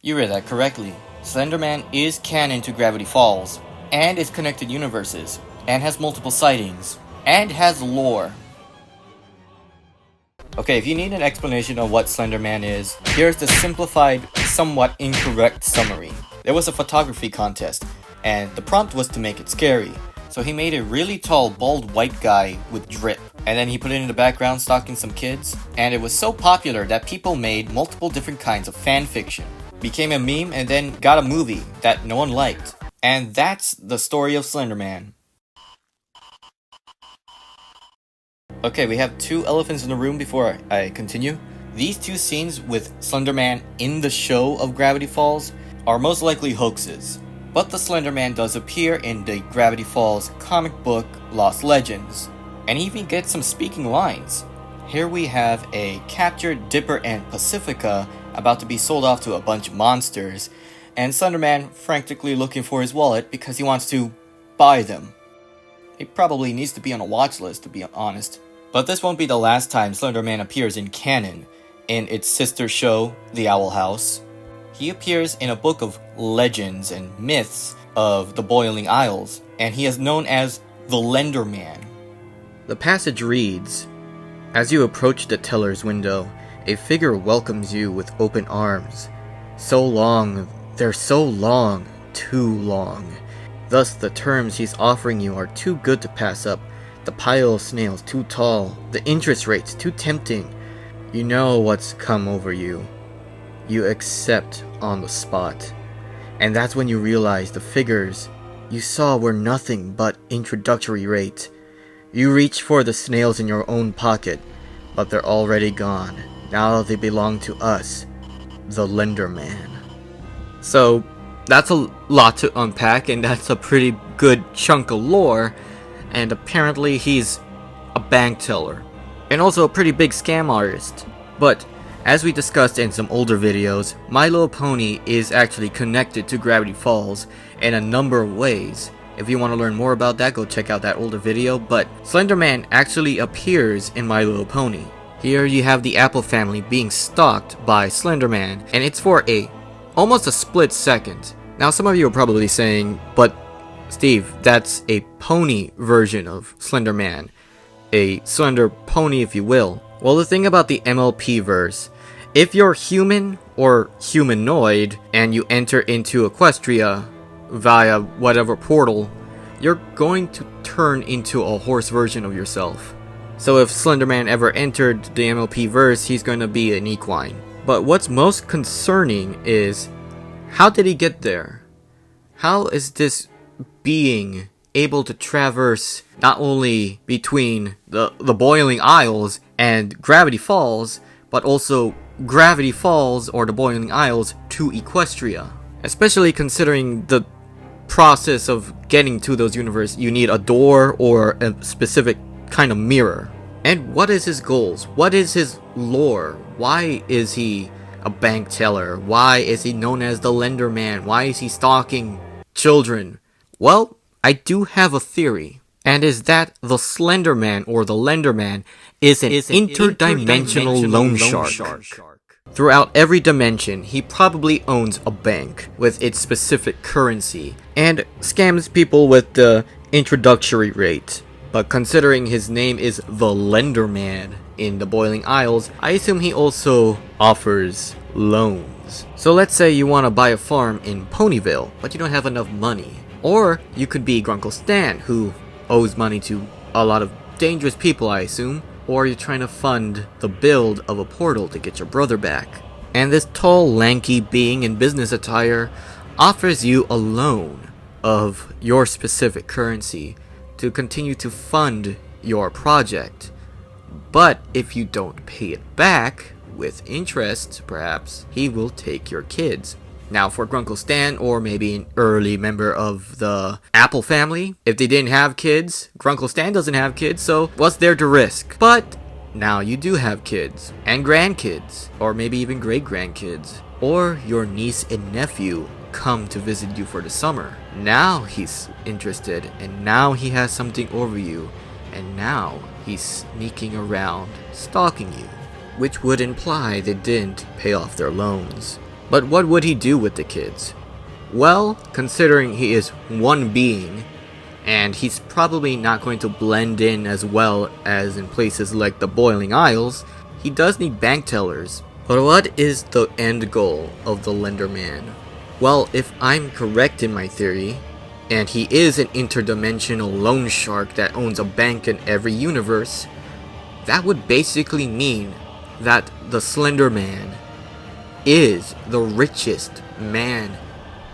You read that correctly. Slenderman is canon to Gravity Falls, and is connected universes, and has multiple sightings, and has lore. Okay, if you need an explanation of what Slenderman is, here's the simplified, somewhat incorrect summary. There was a photography contest, and the prompt was to make it scary. So he made a really tall, bald white guy with drip, and then he put it in the background stalking some kids, and it was so popular that people made multiple different kinds of fan fiction. Became a meme and then got a movie that no one liked. And that's the story of Slenderman. Okay, we have two elephants in the room before I continue. These two scenes with Slenderman in the show of Gravity Falls are most likely hoaxes. But the Slenderman does appear in the Gravity Falls comic book Lost Legends, and he even gets some speaking lines. Here we have a captured Dipper and Pacifica about to be sold off to a bunch of monsters, and Slenderman frantically looking for his wallet because he wants to buy them. He probably needs to be on a watch list, to be honest. But this won't be the last time Slenderman appears in canon, in its sister show, The Owl House. He appears in a book of legends and myths of the Boiling Isles, and he is known as the Slender Man. The passage reads, "As you approach the teller's window, a figure welcomes you with open arms. So long, they're so long, too long. Thus the terms he's offering you are too good to pass up. The pile of snails too tall, the interest rates too tempting. You know what's come over you. You accept on the spot. And that's when you realize the figures you saw were nothing but introductory rate. You reach for the snails in your own pocket, but they're already gone. Now they belong to us, the Slender Man." So, that's a lot to unpack, and that's a pretty good chunk of lore, and apparently he's a bank teller, and also a pretty big scam artist. But, as we discussed in some older videos, My Little Pony is actually connected to Gravity Falls in a number of ways. If you want to learn more about that, go check out that older video, but Slenderman actually appears in My Little Pony. Here you have the Apple family being stalked by Slenderman, and it's for almost a split second. Now some of you are probably saying, but Steve, that's a pony version of Slenderman. A slender pony, if you will. Well, the thing about the MLP verse, if you're human or humanoid and you enter into Equestria via whatever portal, you're going to turn into a horse version of yourself. So if Slenderman ever entered the MLP verse, he's going to be an equine. But what's most concerning is, how did he get there? How is this being able to traverse not only between the Boiling Isles and Gravity Falls, but also Gravity Falls or the Boiling Isles to Equestria? Especially considering the process of getting to those universes, you need a door or a specific kind of mirror. And what is his goals? What is his lore? Why is he a bank teller? Why is he known as the Slender Man? Why is he stalking children? Well, I do have a theory, and is that the Slender Man or the Slender Man is an interdimensional loan shark. Throughout every dimension, he probably owns a bank with its specific currency and scams people with the introductory rate. But considering his name is the Slender Man in the Boiling Isles, I assume he also offers loans. So let's say you want to buy a farm in Ponyville, but you don't have enough money. Or you could be Grunkle Stan, who owes money to a lot of dangerous people, I assume. Or you're trying to fund the build of a portal to get your brother back. And this tall, lanky being in business attire offers you a loan of your specific currency to continue to fund your project. But if you don't pay it back, with interest perhaps, he will take your kids. Now for Grunkle Stan, or maybe an early member of the Apple family, if they didn't have kids, Grunkle Stan doesn't have kids, so what's there to risk? But now you do have kids, and grandkids, or maybe even great-grandkids, or your niece and nephew come to visit you for the summer. Now he's interested, and now he has something over you, and now he's sneaking around, stalking you, which would imply they didn't pay off their loans. But what would he do with the kids? Well, considering he is one being, and he's probably not going to blend in as well as in places like the Boiling Isles, he does need bank tellers. But what is the end goal of the Slender Man? Well, if I'm correct in my theory, and he is an interdimensional loan shark that owns a bank in every universe, that would basically mean that the Slender Man is the richest man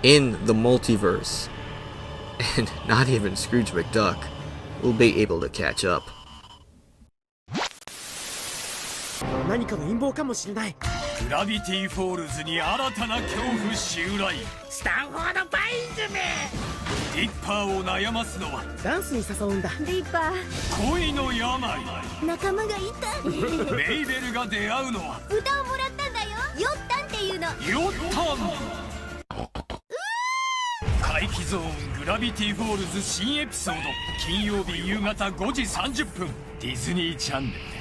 in the multiverse. And not even Scrooge McDuck will be able to catch up. 何かの陰謀かもしれない。グラビティフォールズに新たな恐怖襲来。スタンフォード・バインズめ。ディッパーを悩ますのはダンスに誘うんだ。ディッパ恋の病。ー、仲間がいた。メイベルが出会うのは歌をもらったんだよ。ヨッタンっていうの。ヨッタン。怪奇ゾーングラビティフォールズ新エピソード金曜日夕方5時30分ディズニーチャンネルで。